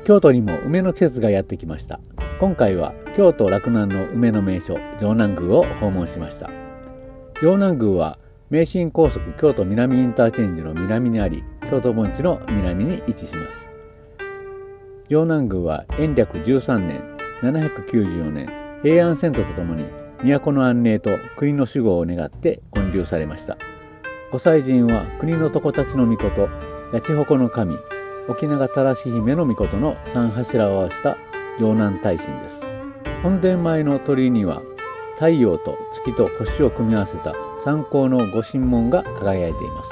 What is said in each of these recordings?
京都にも梅の季節がやってきました。今回は京都洛南の梅の名所城南宮を訪問しました。城南宮は名神高速京都南インターチェンジの南にあり、京都盆地の南に位置します。城南宮は延暦13年794年平安遷都とともに都の安寧と国の守護を願って建立されました。ご祭神は国の床たちの命、八千穂の神、沖永忠姫の命の三柱を合わせた城南大神です。本殿前の鳥居には太陽と月と星を組み合わせた三光の御神門が輝いています。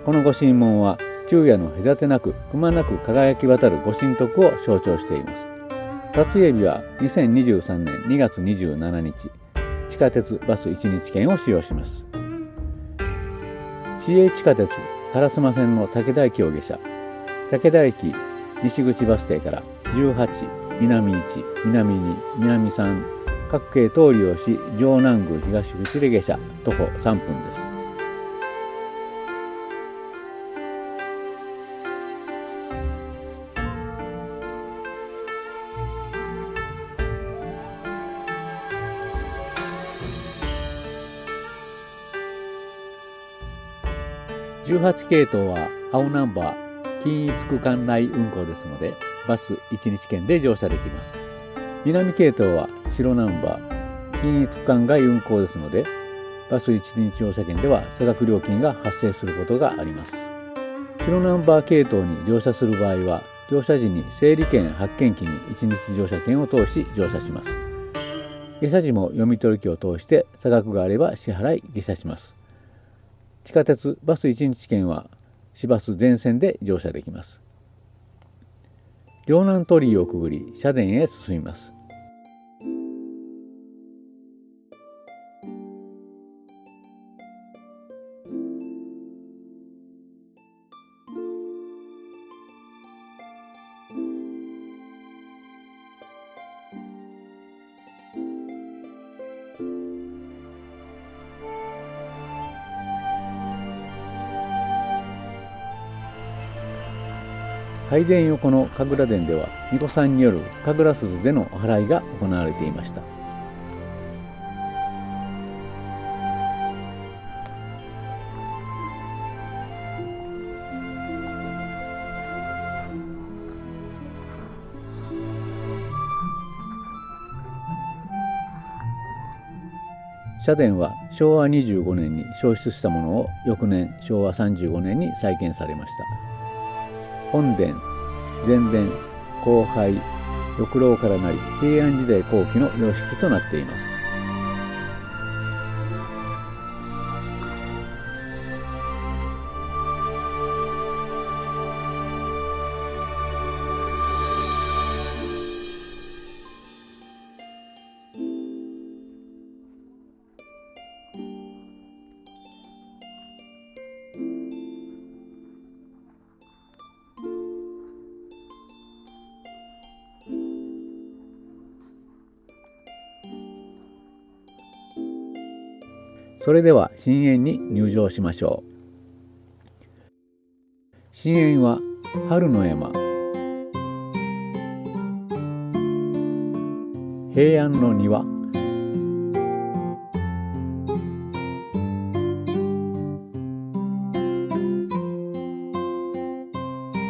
この御神門は昼夜の隔てなくくまなく輝き渡る御神徳を象徴しています。撮影日は2023年2月27日、地下鉄バス1日券を使用します。市営地下鉄烏丸線の武田駅を下車。武田駅西口バス停から18、南1、南2、南3、各系通りをし、城南宮東口で下車、徒歩3分です。18系統は青ナンバー均一区間内運行ですので、バス1日券で乗車できます。南系統は白ナンバー均一区間外運行ですので、バス1日乗車券では差額料金が発生することがあります。白ナンバー系統に乗車する場合は、乗車時に整理券発券機に1日乗車券を通し乗車します。下車時も読み取り機を通して差額があれば支払い下車します。地下鉄バス1日券は市バス全線で乗車できます。両南鳥居をくぐり社殿へ進みます。拝殿横の神楽殿では、巫女さんによる神楽鈴でのお祓いが行われていました。社殿は昭和25年に焼失したものを翌年昭和35年に再建されました。本殿、前殿、後拝、翼廊からなり平安時代後期の様式となっています。それでは神苑に入場しましょう。神苑は春の山、平安の庭、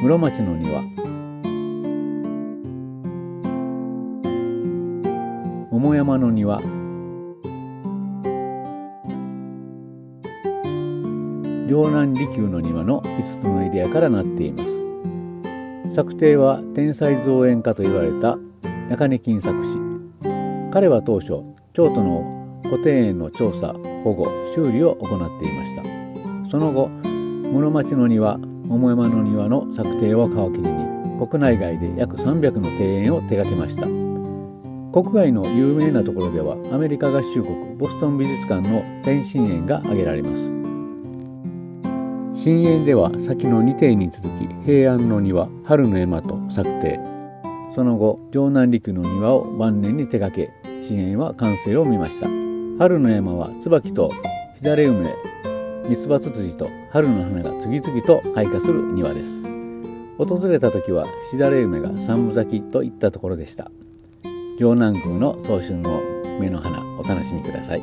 室町の庭、桃山の庭、両南離宮の庭の5つのエリアからなっています。作庭は天才造園家と言われた中根金作氏。彼は当初京都の古庭園の調査、保護、修理を行っていました。その後、室町の庭、桃山の庭の作庭を皮切りに国内外で約300の庭園を手掛けました。国外の有名なところではアメリカ合衆国ボストン美術館の天神苑が挙げられます。神苑では先の2庭に続き平安の庭、春の山と作庭、その後城南離宮の庭を晩年に手掛け、神苑は完成を見ました。春の山は椿としだれ梅、ミツバツツジと春の花が次々と開花する庭です。訪れた時はしだれ梅が三分咲きといったところでした。城南宮の早春の梅の花、お楽しみください。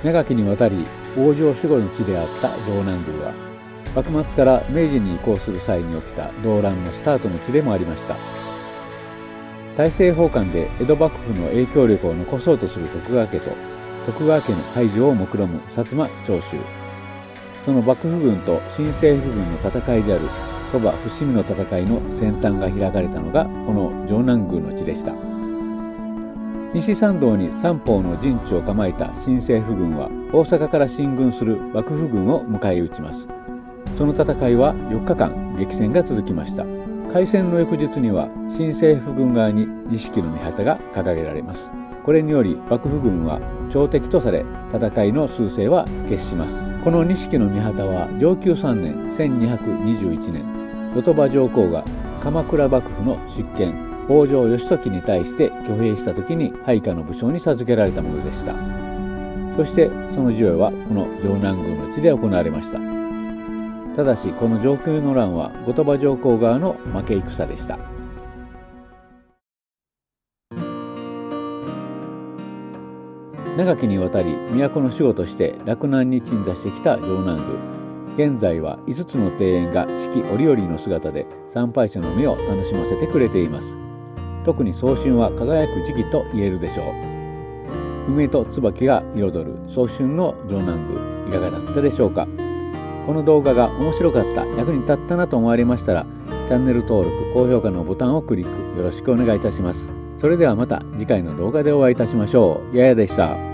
長きにわたり往生守護の地であった城南宮は、幕末から明治に移行する際に起きた動乱のスタートの地でもありました。大政奉還で江戸幕府の影響力を残そうとする徳川家と徳川家の排除を目論む薩摩長州、その幕府軍と新政府軍の戦いである鳥羽伏見の戦いの先端が開かれたのがこの城南宮の地でした。西参道に三方の陣地を構えた新政府軍は大阪から進軍する幕府軍を迎え撃ちます。その戦いは4日間激戦が続きました。開戦の翌日には新政府軍側に錦の御旗が掲げられます。これにより幕府軍は朝敵とされ、戦いの趨勢は決します。この錦の御旗は承久3年1221年、後鳥羽上皇が鎌倉幕府の執権北条義時に対して挙兵した時に配下の武将に授けられたものでした。そしてその授与はこの城南宮の地で行われました。ただしこの承久の乱は後鳥羽上皇側の負け戦でした。長きにわたり都の守護として洛南に鎮座してきた城南宮、現在は5つの庭園が四季折々の姿で参拝者の目を楽しませてくれています。特に早春は輝く時期と言えるでしょう。梅と椿が彩る早春の城南宮、いかがだったでしょうか。この動画が面白かった、役に立ったなと思われましたら、チャンネル登録、高評価のボタンをクリックよろしくお願いいたします。それではまた次回の動画でお会いいたしましょう。ややでした。